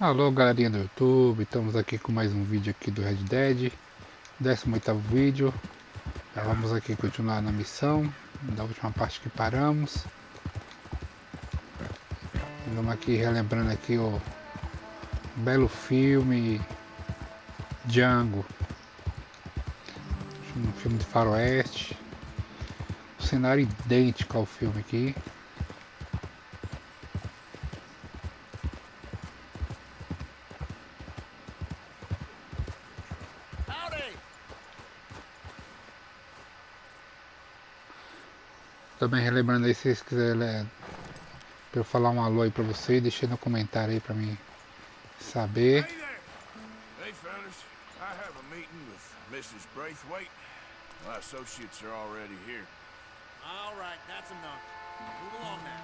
Alô, galerinha do YouTube, estamos aqui com mais um vídeo aqui do Red Dead, 18º vídeo. Já vamos aqui continuar na missão, da última parte que paramos. Vamos aqui relembrando aqui o belo filme Django, um filme de faroeste, um cenário idêntico ao filme aqui. Também relembrando aí, se vocês quiserem pra eu falar um alô aí pra vocês, deixei no comentário aí pra mim saber. Hey there! Hey, fellas. I have a meeting with Mrs. Braithwaite. My associates are already here. All right, that's enough. Move along now.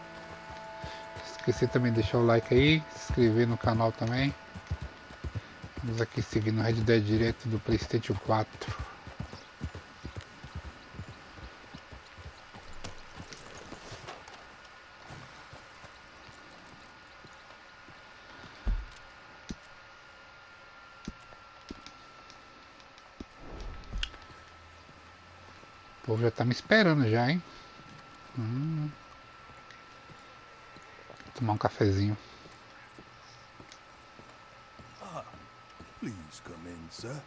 Esqueci também de deixar o like aí, se inscrever no canal também. Vamos aqui seguindo o Red Dead direto do PlayStation 4. O povo já tá me esperando já, hein? Tomar um cafezinho. Please come in, sir.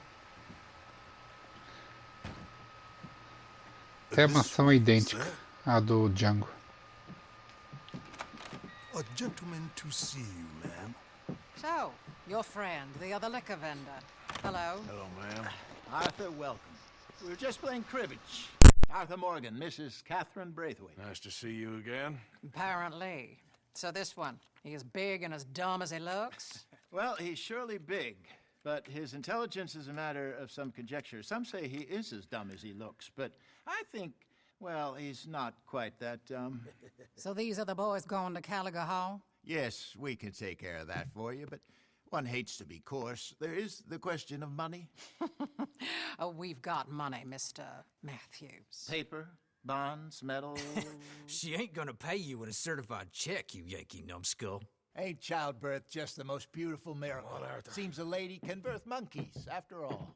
Até a mansão é idêntica à do Django. A gentleman to see you, ma'am. So, your friend, the other liquor vendor. Hello. Hello, ma'am. Arthur, welcome. We were just playing cribbage. Arthur Morgan, Mrs. Catherine Braithwaite. Nice to see you again. Apparently. So this one, he is big and as dumb as he looks? Well, he's surely big, but his intelligence is a matter of some conjecture. Some say he is as dumb as he looks, but I think, well, he's not quite that dumb. So these are the boys going to Caliga Hall? Yes, we can take care of that for you, but one hates to be coarse. There is the question of money. Oh, we've got money, Mr. Matthews. Paper, bonds, metal. She ain't gonna pay you in a certified check, you Yankee numbskull. Ain't childbirth just the most beautiful miracle? Seems a lady can birth monkeys, after all.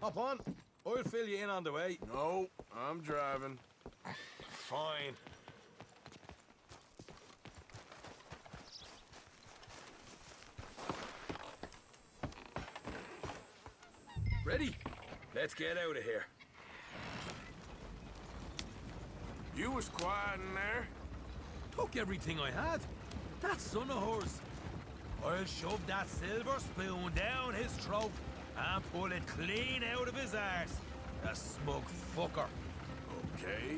Hop on. I'll fill you in on the way. No, I'm driving. Fine. Ready? Let's get out of here. You was quiet in there. Took everything I had. That son of hers. I'll shove that silver spoon down his throat and pull it clean out of his arse. The smug fucker. Okay.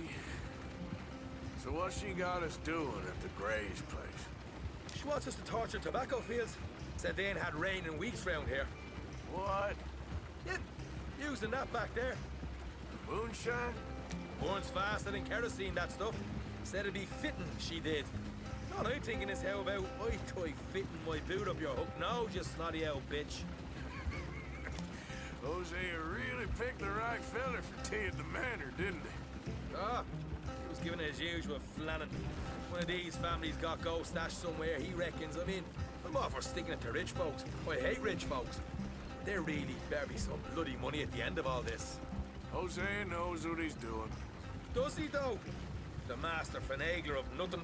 So what she got us doing at the Gray's place? She wants us to torture tobacco fields. Said they ain't had rain in weeks round here. What? Yeah, using that back there. Moonshine? Burns faster than kerosene, that stuff. Said it'd be fitting, she did. All I'm thinking is how about I try fitting my boot up your hook now, just snotty old bitch. Jose really picked the right feller for tea at the manor, didn't he? Ah, he was giving it his usual flannin'. One of these families got gold stashed somewhere, he reckons. I mean, I'm all for sticking it to rich folks. I hate rich folks. There really better be some bloody money at the end of all this. Jose knows what he's doing. Does he, though? The master finagler of nothing.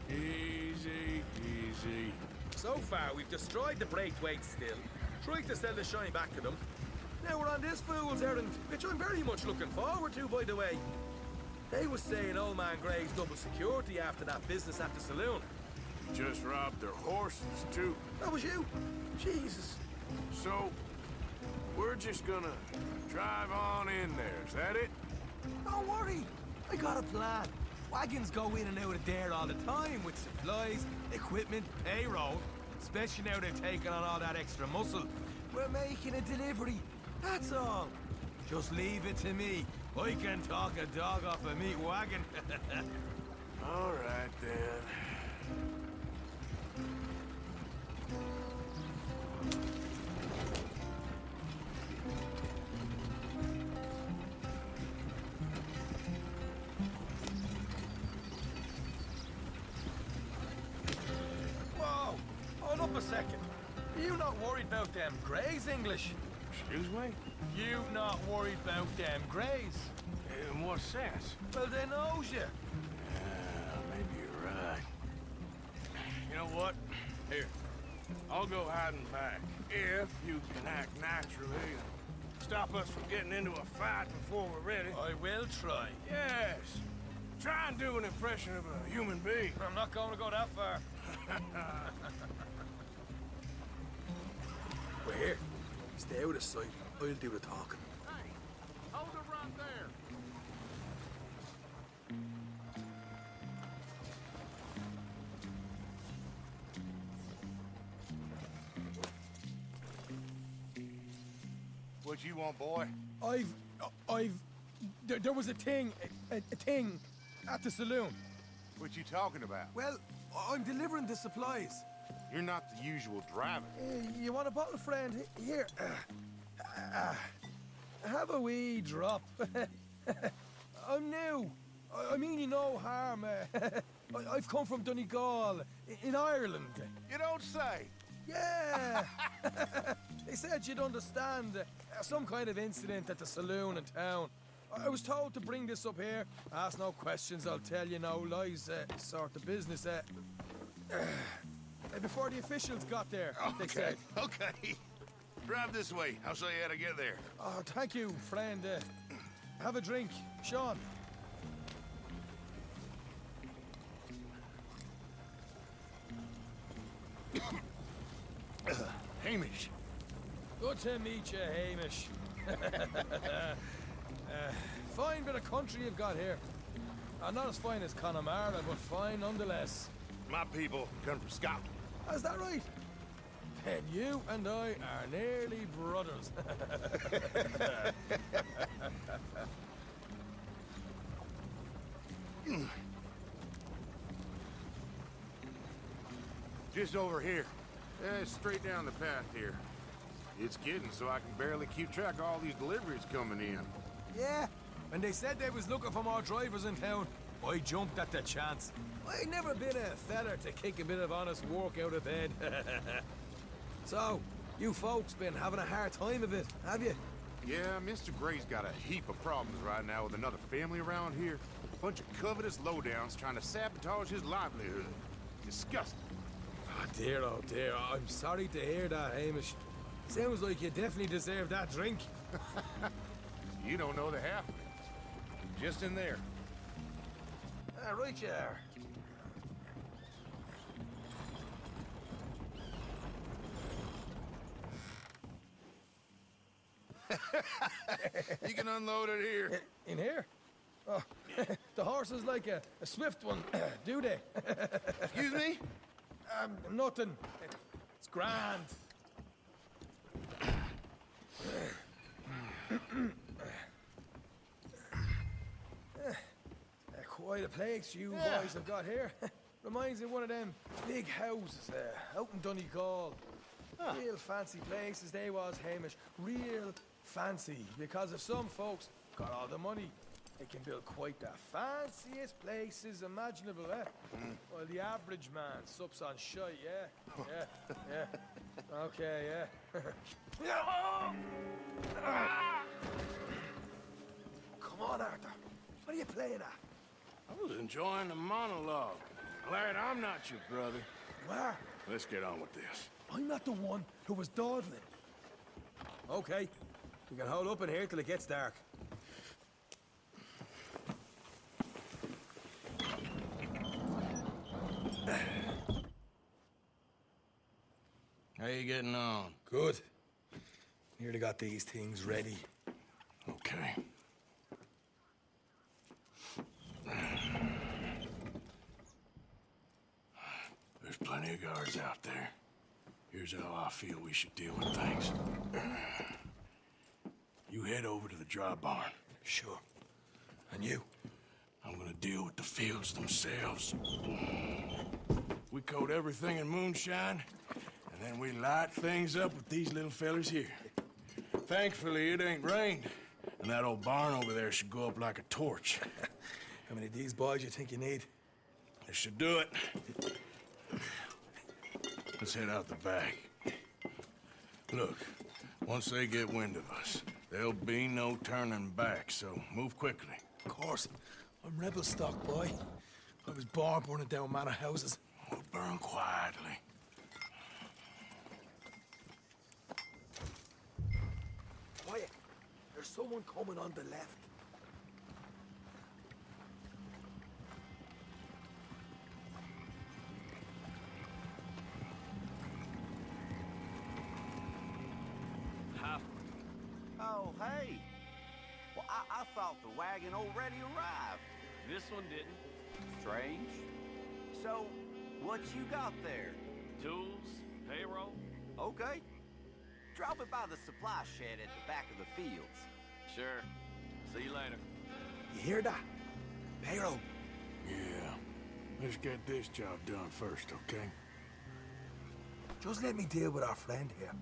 Easy, easy. So far, we've destroyed the Braithwaites still, tried to sell the shine back to them. Now we're on this fool's errand, which I'm very much looking forward to, by the way. They was saying Old Man Gray's double security after that business at the saloon. Just robbed their horses, too. That was you? Jesus. So, we're just gonna drive on in there, is that it? Don't worry, I got a plan. Wagons go in and out of there all the time with supplies, equipment, payroll. Especially now they've taken on all that extra muscle. We're making a delivery, that's all. Just leave it to me. I can talk a dog off a meat wagon. All right, then. about them Greys, English. Excuse me? You not worried about them Greys. In what sense? Well, they knows you. Maybe you're right. You know what? Here, I'll go hiding back. If you can act naturally and stop us from getting into a fight before we're ready. I will try. Yes. Try and do an impression of a human being. I'm not going to go that far. We're here. Stay out of sight. I'll do the talking. Hey, hold it right there. What you want, boy? There was a thing at the saloon. What you talking about? Well, I'm delivering the supplies. You're not the usual driver. You want a bottle, friend? Here. Have a wee drop. I'm new. I mean you no harm. I've come from Donegal, in Ireland. You don't say. Yeah. They said you'd understand. Some kind of incident at the saloon in town. I was told to bring this up here. Ask no questions, I'll tell you no lies. Sort of business. Before the officials got there, they said. Okay. Drive this way. I'll show you how to get there. Oh, thank you, friend. Have a drink, Sean. Hamish. Good to meet you, Hamish. Fine bit of country you've got here. Not as fine as Connemara, but fine nonetheless. My people come from Scotland. Is that right? Then you and I are nearly brothers. Just over here. Straight down the path here. It's getting so I can barely keep track of all these deliveries coming in. Yeah, and they said they was looking for more drivers in town. I jumped at the chance. I never been a feller to kick a bit of honest work out of bed. So, you folks been having a hard time of it, have you? Yeah, Mr. Gray's got a heap of problems right now with another family around here. A bunch of covetous lowdowns trying to sabotage his livelihood. Disgusting. Oh dear, I'm sorry to hear that, Hamish. Sounds like you definitely deserve that drink. You don't know the half of it. Just in there. Right you are. You can unload it here. In here? Oh, the horse is like a swift one, do they? Excuse me? Nothing. It's grand. Quite a place you boys have got here. Reminds me of one of them big houses out in Donegal. Real fancy places they was, Hamish. Real fancy. Because if some folks got all the money, they can build quite the fanciest places imaginable, While the average man sups on shite, yeah. Okay, yeah. Come on, Arthur. What are you playing at? I was enjoying the monologue. Glad I'm not your brother. Where? Let's get on with this. I'm not the one who was dawdling. Okay. We can hold up in here till it gets dark. How you getting on? Good. Nearly got these things ready. Okay. There's plenty of guards out there. Here's how I feel we should deal with things. You head over to the dry barn. Sure. And you? I'm gonna deal with the fields themselves. We coat everything in moonshine, and then we light things up with these little fellers here. Thankfully, it ain't rained, and that old barn over there should go up like a torch. How many of these boys you think you need? This should do it. Let's head out the back. Look, once they get wind of us, there'll be no turning back, so move quickly. Of course. I'm rebel stock, boy. I was born burning down manor houses. We'll burn quietly. Quiet. There's someone coming on the left. Oh, hey. Well, I thought the wagon already arrived. This one didn't. Strange. So, what you got there? Tools, payroll. Okay. Drop it by the supply shed at the back of the fields. Sure. See you later. You hear that? Payroll. Yeah. Let's get this job done first, okay? Just let me deal with our friend here.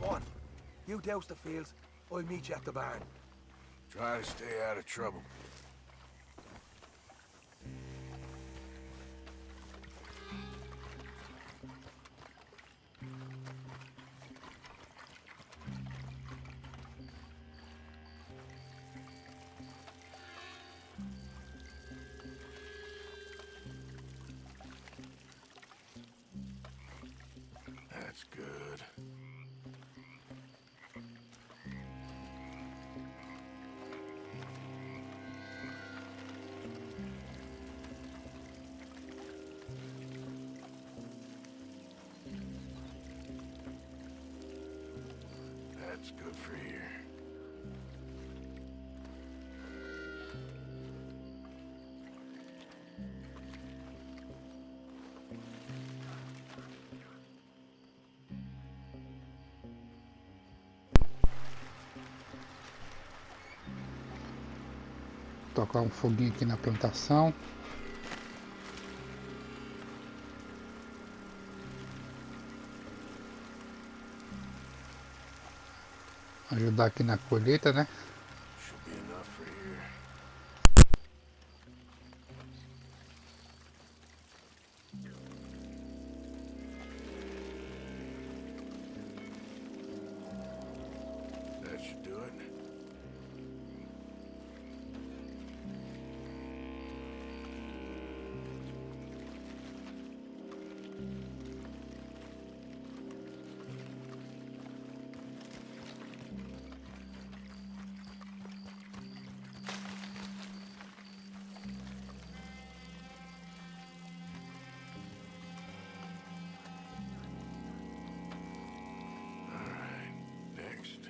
Come on. You douse the fields. I'll meet you at the barn. Try to stay out of trouble. That's good. That's good for here. Tocar um foguinho aqui na plantação. Ajudar aqui na colheita, né? Should be enough for here. That should do it. Next.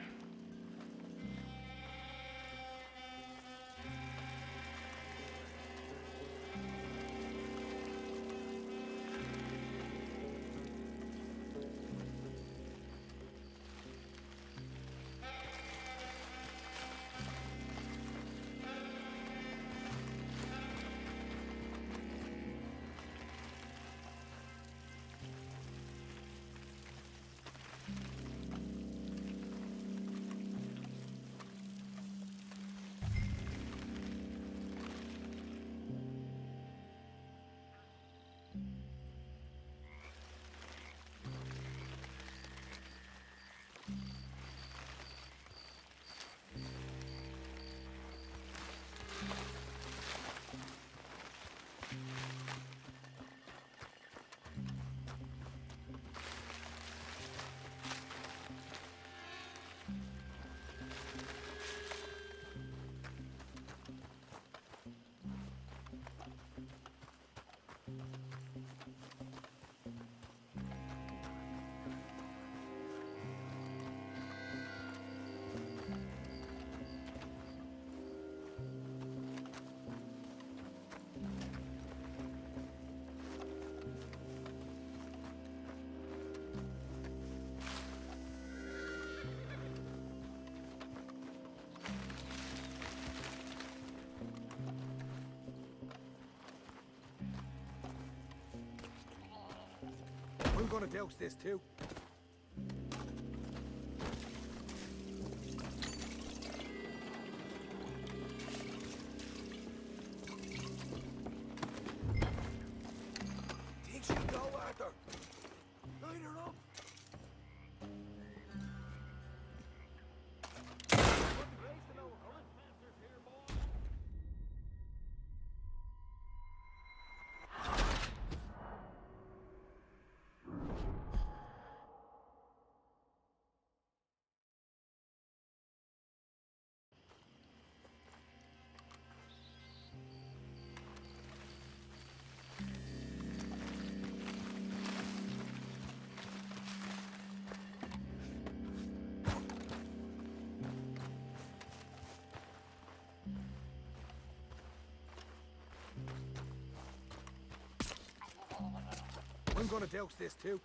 I'm gonna douse this too. I'm gonna douse this too.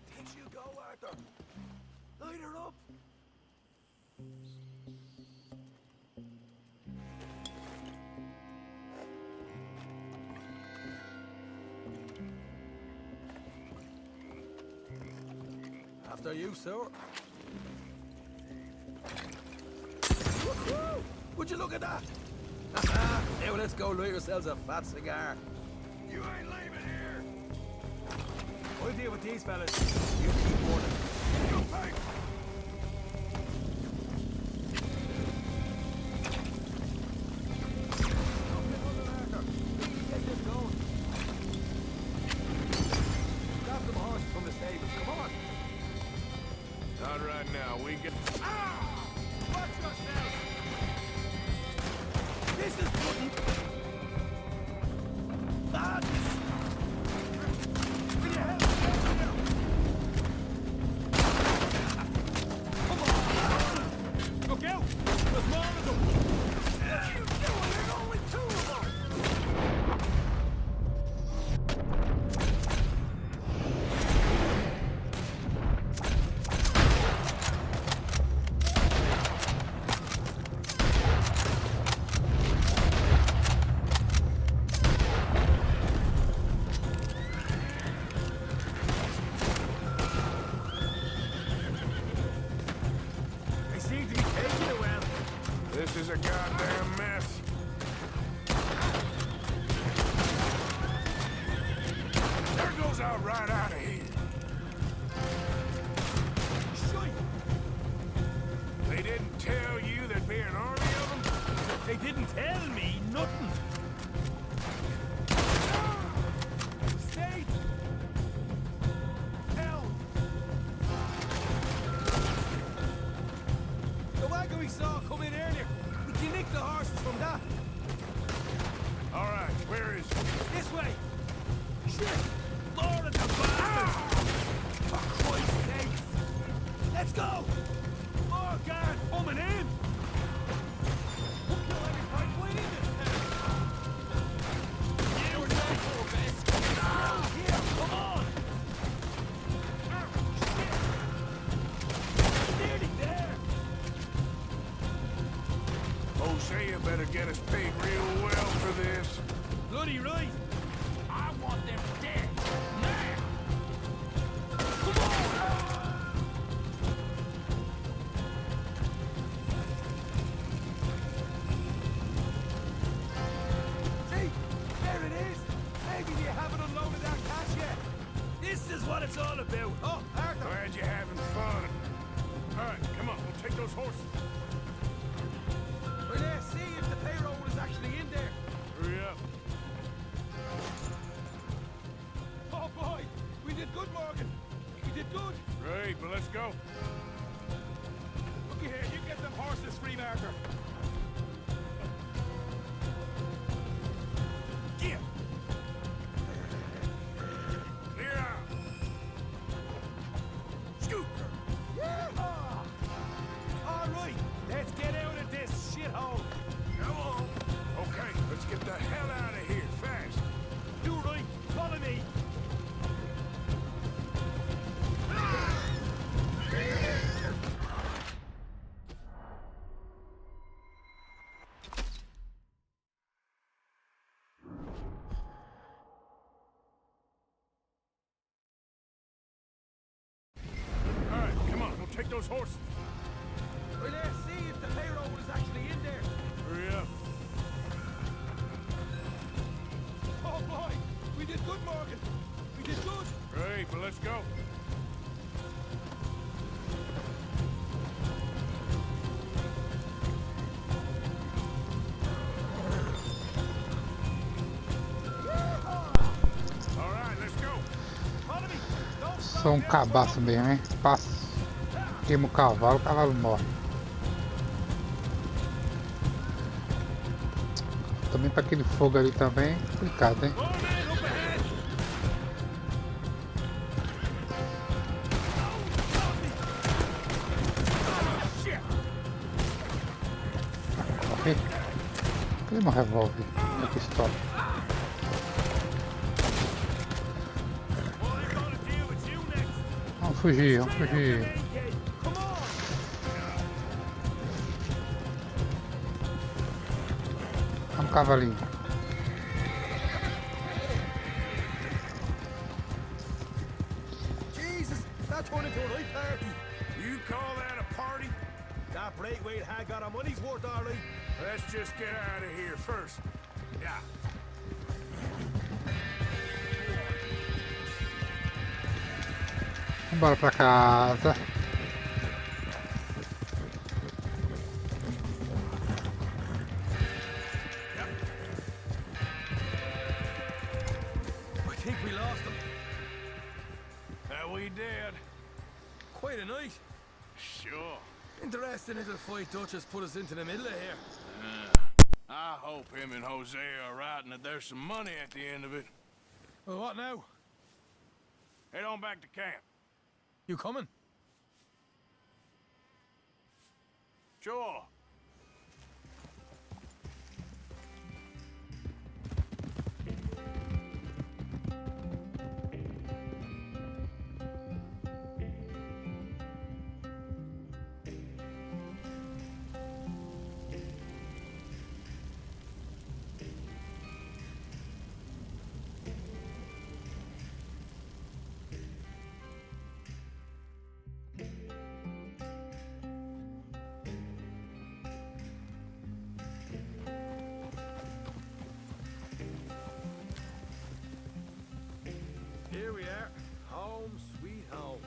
Think she'll go, Arthur? Light her up. After you, sir. Woo-hoo! Would you look at that? Now let's go light yourselves a fat cigar. You ain't leaving here. I'll deal with these fellas. You keep warning. You pay. Get this going. Grab some horses from the stables. Come on. Not right now. We get. Ah! Watch yourself! This is bloody madness! Will you help me now? Come on! Look out! There's more of them! What are you doing? There's only two of them! They seem to be taking it well. This is a goddamn mess. There goes out right out of here. Shite! They didn't tell you there'd be an army of them? They didn't tell me nothing. Stay! Hell! The wagon we saw come in earlier. We can nick the horses from that. All right, where is it? This way! Shit! More of the bastards! For Christ's sake! Let's go! More guards coming in! We'll kill every pipe in this town! You were there for best! Here, come on! Shit! Nearly there! Hosea better get us paid real well for this. Bloody right! I want them dead. Now. Come on! See? There it is! Maybe you haven't unloaded that cash yet. This is what it's all about. Oh, Arthur! Glad you're having fun. All right, come on, we'll take those horses. Well, let's see if the payroll is actually in there. Hurry up. Oh boy! We did good, Morgan! We did good! Great, but let's go. Looky here, you get them horses free, Arthur. Get. Clear out. Scoot. Yeehaw! All right, let's get out of this shithole. Come on. Okay, let's get the hell out of here fast. You right, follow me. All right, come on, we'll take those horses. Well, let's see if the payroll is actually in there. Hurry up. Oh boy, we did good, Morgan. We did good. Great, but let's go. All right, let's go. Follow me. Don't stop Sou um now, cabaço follow. mesmo, hein? Passa. Queima o cavalo morre. Também para aquele fogo ali também é complicado, hein? More men up ahead. Cadê meu revólver? Minha pistola. Vamos fugir, vamos fugir. Vamos, cavalinho. Jesus, that turned into a right party. You call that a party? That Braithwaite had got our money's worth, all right. Let's just get out of here first. Yeah. Vambora pra casa. I think we lost them. That we did. Quite a night. Sure. Interesting little fight Dutch has put us into the middle of here. I hope him and Jose are right and that there's some money at the end of it. Well, what now? Head on back to camp. You coming? Sure. Here we are. Home, sweet home.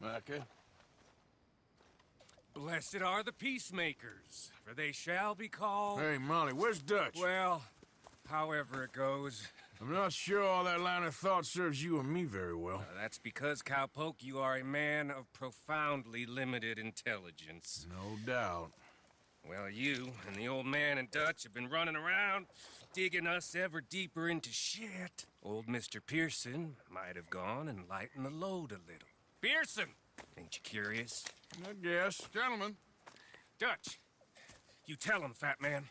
Okay. Blessed are the peacemakers, for they shall be called... Hey, Molly, where's Dutch? Well, however it goes. I'm not sure all that line of thought serves you and me very well. That's because, Cowpoke, you are a man of profoundly limited intelligence. No doubt. Well, you and the old man and Dutch have been running around, digging us ever deeper into shit. Old Mr. Pearson might have gone and lightened the load a little. Pearson! Ain't you curious? I guess. Gentlemen. Dutch, you tell him, fat man.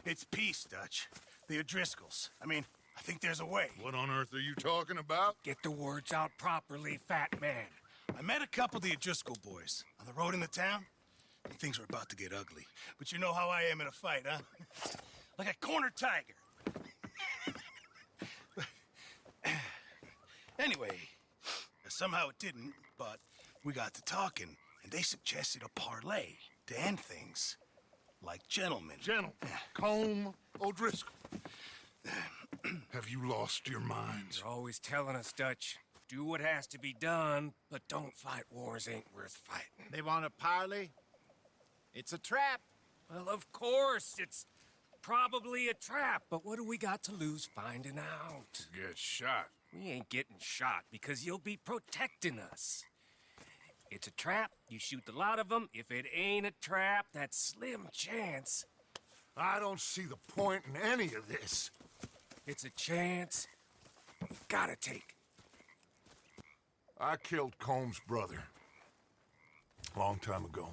It's peace, Dutch. The O'Driscolls. I mean, I think there's a way. What on earth are you talking about? Get the words out properly, fat man. I met a couple of the O'Driscoll boys on the road in the town, and things were about to get ugly. But you know how I am in a fight, huh? Like a cornered tiger. Anyway, somehow it didn't, but we got to talking, and they suggested a parlay to end things. Like gentlemen. Gentlemen. Combe O'Driscoll. Have you lost your minds? You're always telling us, Dutch. Do what has to be done, but don't fight wars ain't worth fighting. They want a parley? It's a trap. Well, of course, it's probably a trap, but what do we got to lose finding out? Get shot. We ain't getting shot because you'll be protecting us. It's a trap, you shoot the lot of them. If it ain't a trap, that's slim chance. I don't see the point in any of this. It's a chance you've gotta take. I killed Combs' brother. A long time ago.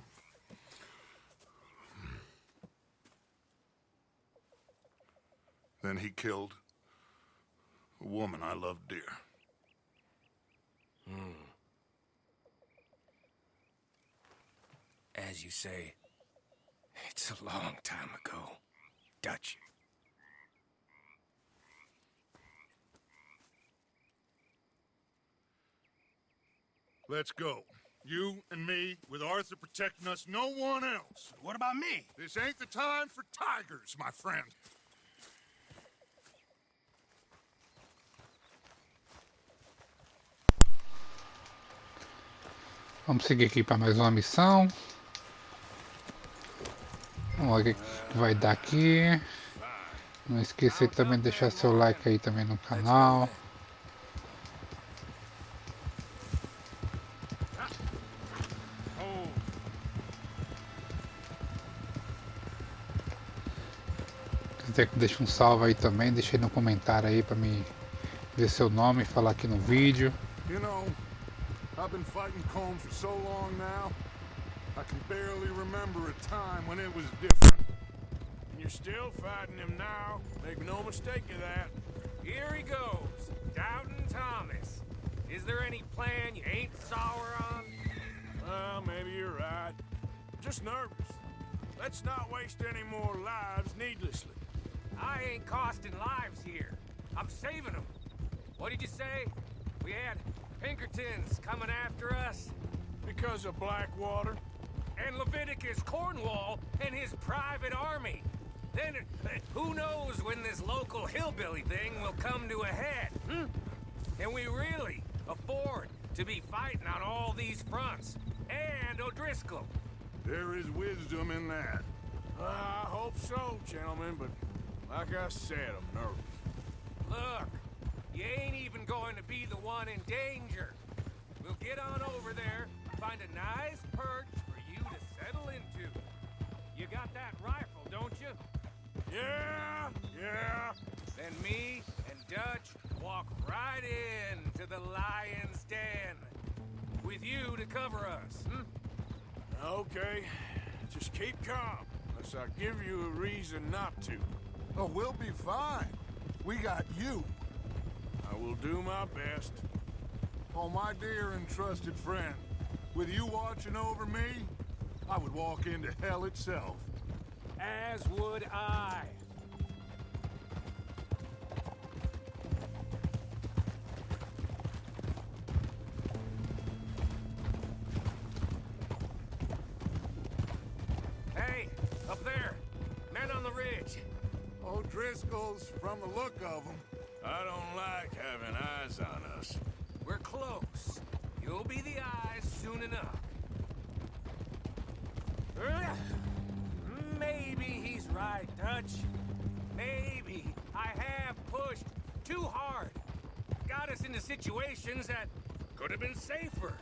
Then he killed a woman I loved dear. As you say, it's a long time ago, Dutch. Let's go. You and me, with Arthur protecting us, no one else. What about me? This ain't the time for tigers, my friend. Vamos seguir aqui para mais uma missão. Vamos ver o que vai dar aqui. Não esqueça também de deixar seu like aí também no canal. Se quiser que deixe um salve aí também, deixa aí no comentário aí pra me ver seu nome e falar aqui no vídeo. You know, I've been fighting Colm for so long now, I can barely remember a time when it was different. You're still fighting him now. Make no mistake of that. Here he goes, Doubting Thomas. Is there any plan you ain't sour on? Well, maybe you're right. Just nervous. Let's not waste any more lives needlessly. I ain't costing lives here. I'm saving them. What did you say? We had Pinkertons coming after us? Because of Blackwater? And Leviticus Cornwall and his private army. Then, who knows when this local hillbilly thing will come to a head, hmm? Can we really afford to be fighting on all these fronts? And O'Driscoll. There is wisdom in that. I hope so, gentlemen, but like I said, I'm nervous. Look, you ain't even going to be the one in danger. We'll get on over there, find a nice perch for you to settle into. You got that rifle, don't you? Yeah. Then me and Dutch walk right in to the lion's den. With you to cover us, hmm? Okay. Just keep calm, unless I give you a reason not to. Oh, we'll be fine. We got you. I will do my best. Oh, my dear and trusted friend, with you watching over me, I would walk into hell itself. As would I. Hey, up there. Men on the ridge. O'Driscoll's, from the look of them. I don't like having eyes on us. We're close. You'll be the eyes soon enough. Maybe he's right, Dutch. Maybe I have pushed too hard. Got us into situations that could have been safer.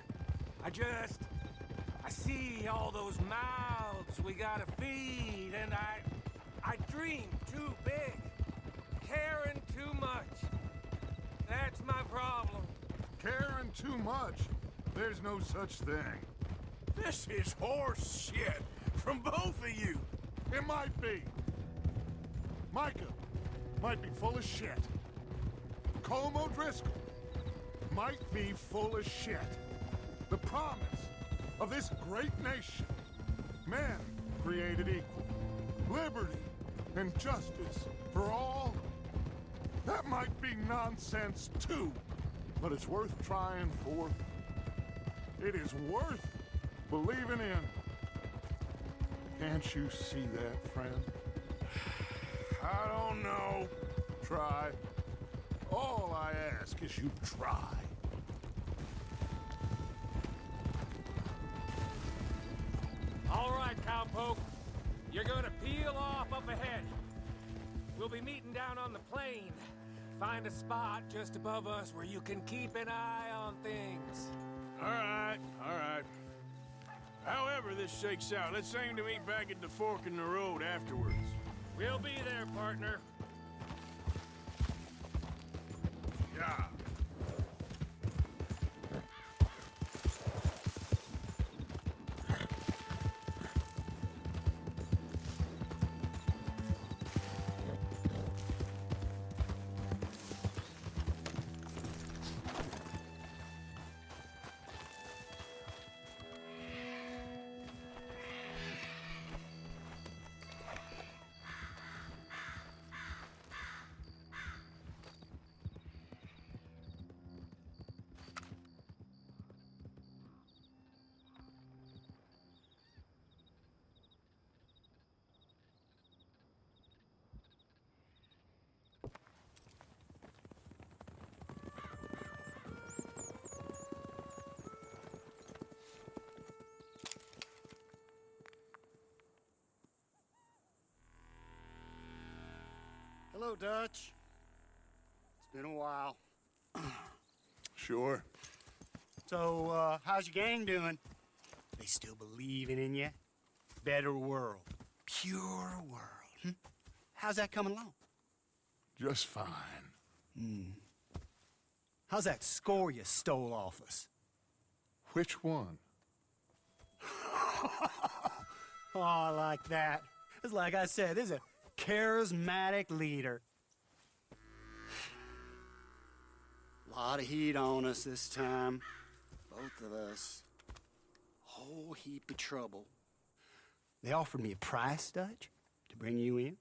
I see all those mouths we gotta feed, and I dream too big. Caring too much. That's my problem. Caring too much? There's no such thing. This is horse shit from both of you. It might be. Micah might be full of shit. Colm O'Driscoll might be full of shit. The promise of this great nation. Men created equal. Liberty and justice for all. That might be nonsense too, but it's worth trying for. It is worth believing in. Can't you see that, friend? I don't know. Try. All I ask is you try. All right, cowpoke. You're gonna peel off up ahead. We'll be meeting down on the plain. Find a spot just above us where you can keep an eye on things. All right. However this shakes out, let's aim to meet back at the fork in the road afterwards. We'll be there, partner. Yeah. Hello, Dutch. It's been a while. Sure. So, how's your gang doing? They still believing in you? Better world. Pure world. Hmm? How's that coming along? Just fine. How's that score you stole off us? Which one? Oh, I like that. It's like I said, this is a charismatic leader. Lot of heat on us this time. Both of us. Whole heap of trouble. They offered me a price, Dutch, to bring you in.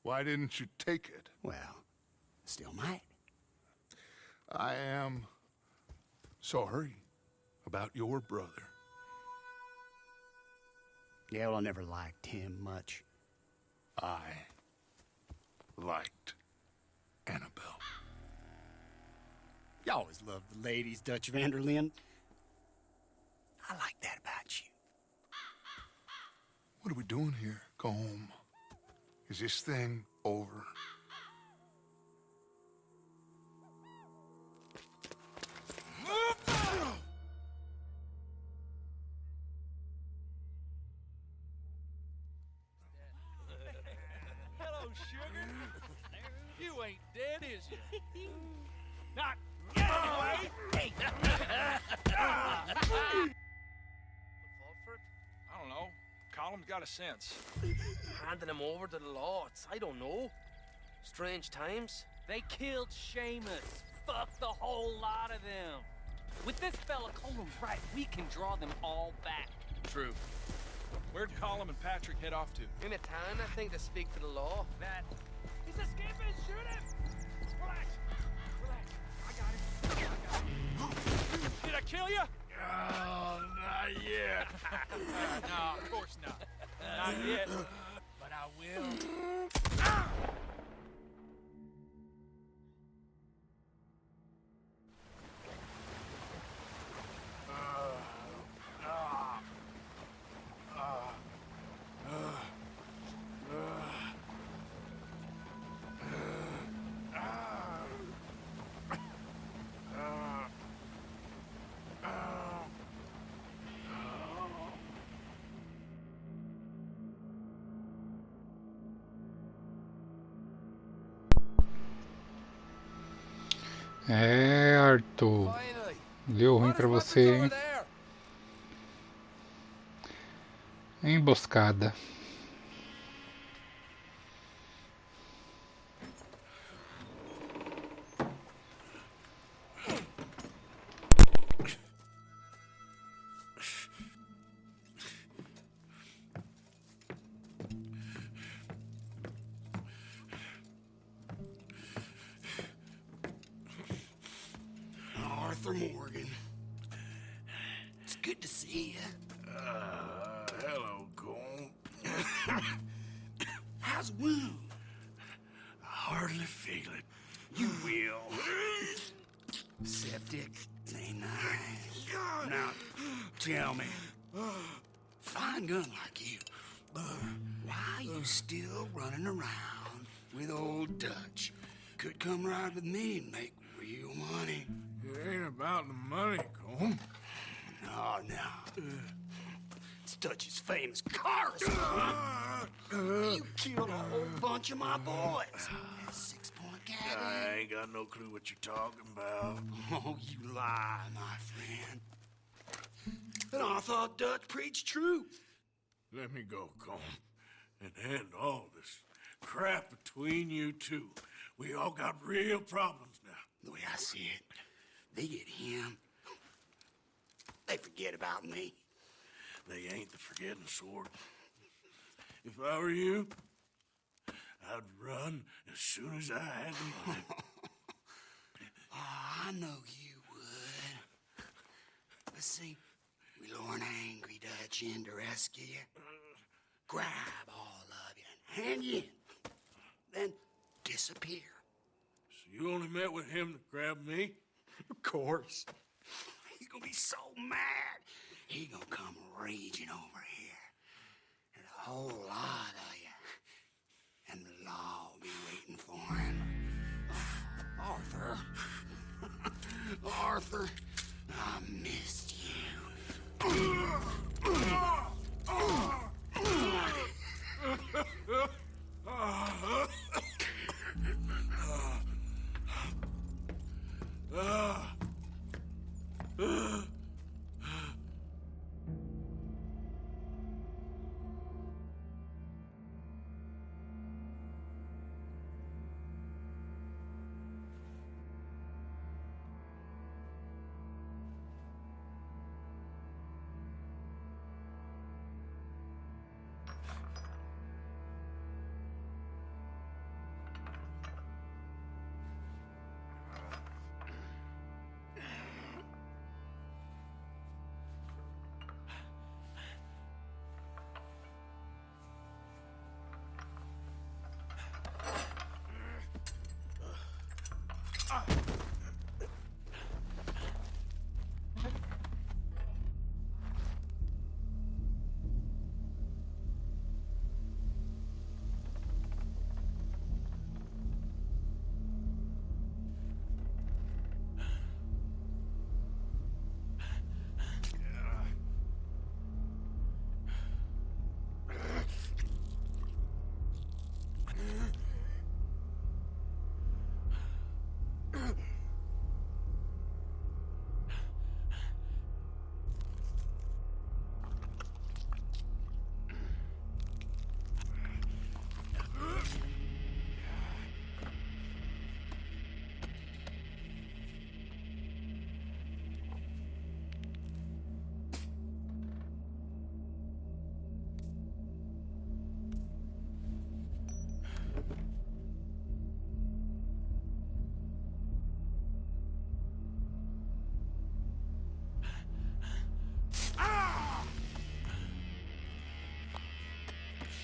Why didn't you take it? Well, still might. I am sorry about your brother. Yeah, well, I never liked him much. I liked Annabelle. You always loved the ladies, Dutch Vanderlyn. I like that about you. What are we doing here? Go home. Is this thing over? Hello, sugar. You ain't dead, is you? Not yet, anyway. Hey. Fall for it? I don't know. Colum's got a sense. Handing him over to the lords. I don't know. Strange times. They killed Seamus. Fuck the whole lot of them. With this fella Colum's right, we can draw them all back. True. Where'd Colum and Patrick head off to? In a town, I think, to speak to the law. That. He's escaping. Shoot him. Relax. Relax. I got him. Did I kill you? Oh, not yet. No, of course not. Not yet. But I will. É, Arthur. Deu ruim pra você, hein? Emboscada. Arthur Morgan. It's good to see you. Hello, Cole. How's the wound? I hardly feel it. You will. Septic. Ain't nice. Now, tell me. Fine gun like you. Why you still running around with old Dutch? Could come right with me and make real money. It ain't about the money, Cole. No. It's Dutch's famous cars. You killed a whole bunch of my boys. That 6-point cat. I ain't got no clue what you're talking about. Oh, you lie, my friend. And I thought Dutch preached truth. Let me go, Cole, and end all this crap between you two. We all got real problems now. The way I see it, they get him. They forget about me. They ain't the forgetting sort. If I were you, I'd run as soon as I had the money. Oh, I know you would. But see, we lure an angry Dutch in to rescue you. Grab all of you and hand you in. Then disappear. So you only met with him to grab me? Of course. He's gonna be so mad. He gonna come raging over here. And a whole lot of you. And the law will be waiting for him. Arthur. I missed you.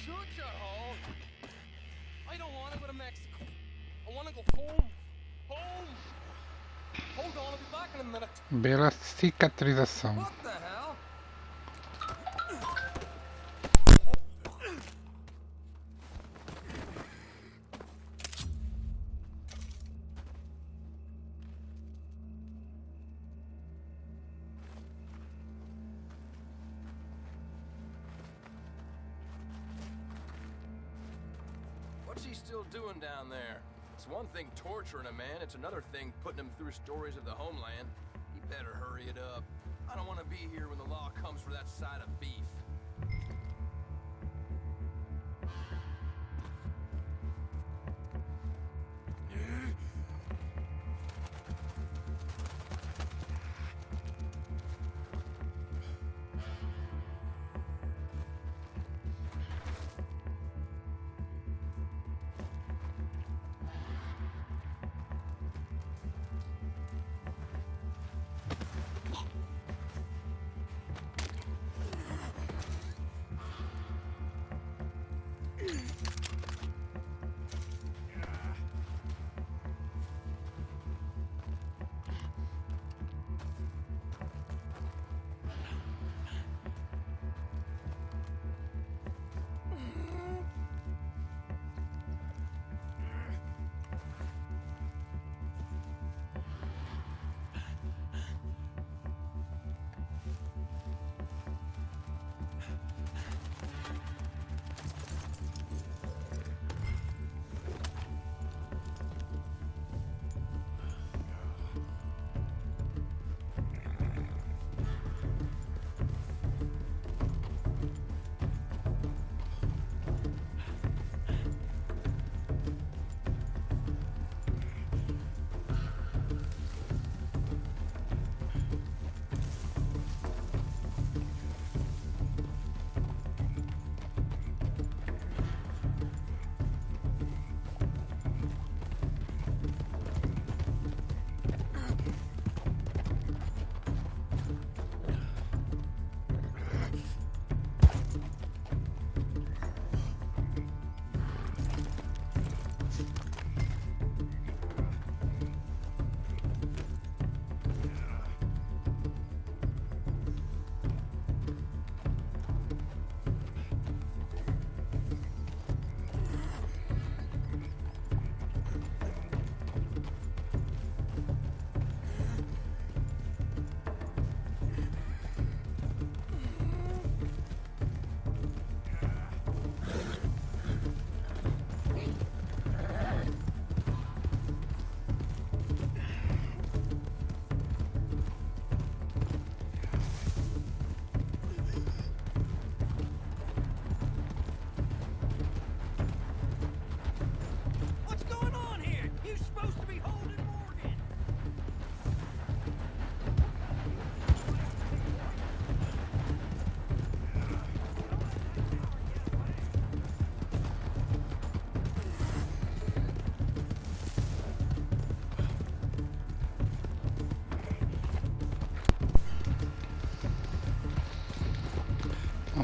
Shut your hole. I don't want to go to Mexico. I want to go home. Home. Hold on, I'll be back in a minute. Bela cicatrização. What the hell? What's he still doing down there? It's one thing torturing a man, it's another thing putting him through stories of the homeland. He better hurry it up. I don't want to be here when the law comes for that side of beef.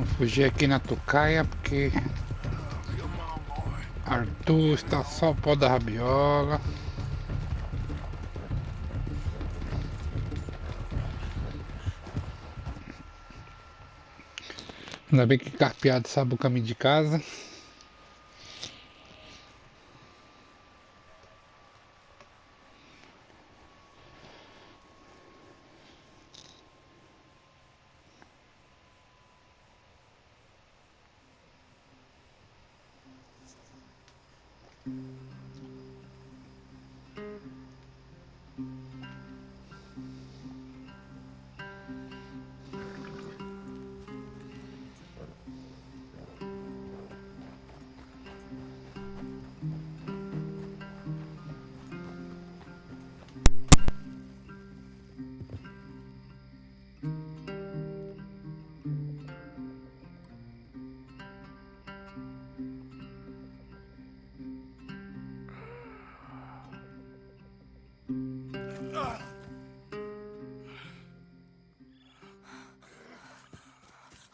Vamos fugir aqui na tocaia porque Arthur está só o pó da rabiola. Ainda bem que carpeado sabe o caminho de casa.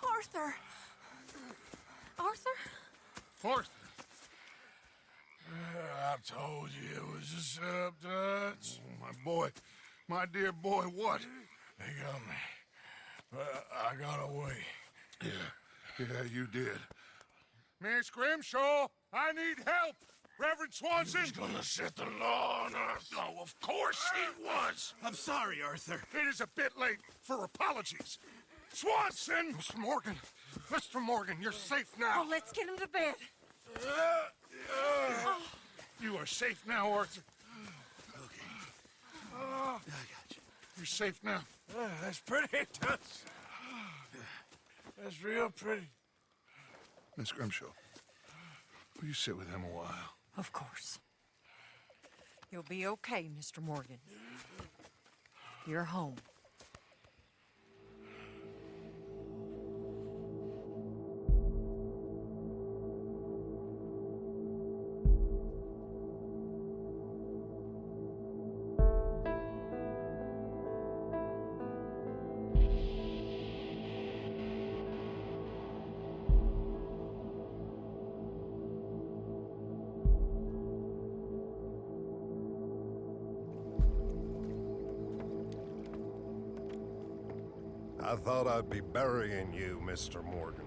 Arthur! Arthur? Arthur! I told you it was a setup, Dutch. Oh, my boy. My dear boy, what? They got me. But I got away. Yeah, you did. Miss Grimshaw, I need help! Reverend Swanson! He's gonna set the law on us. No, of course he was! I'm sorry, Arthur. It is a bit late for apologies. Swanson! Mr. Morgan! Mr. Morgan, you're safe now. Oh, let's get him to bed. You are safe now, Arthur. Okay. I got you. You're safe now. That's pretty, Dutch. That's real pretty. Miss Grimshaw, will you sit with him a while? Of course. You'll be okay, Mr. Morgan. You're home. I thought I'd be burying you, Mr. Morgan.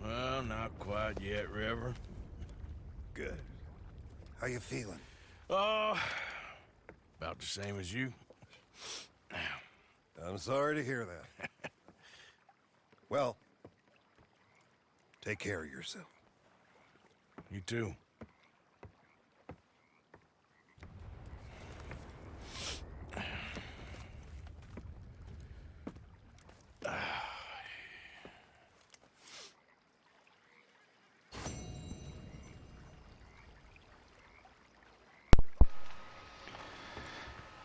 Well, not quite yet, Reverend. Good. How you feeling? Oh, about the same as you. I'm sorry to hear that. Well, take care of yourself. You too.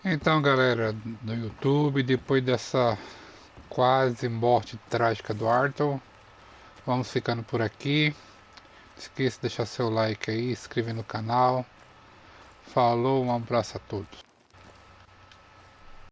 Então, galera do YouTube, depois dessa quase morte trágica do Arthur, vamos ficando por aqui. Não esqueça de deixar seu like aí, se inscrever no canal. Falou, um abraço a todos.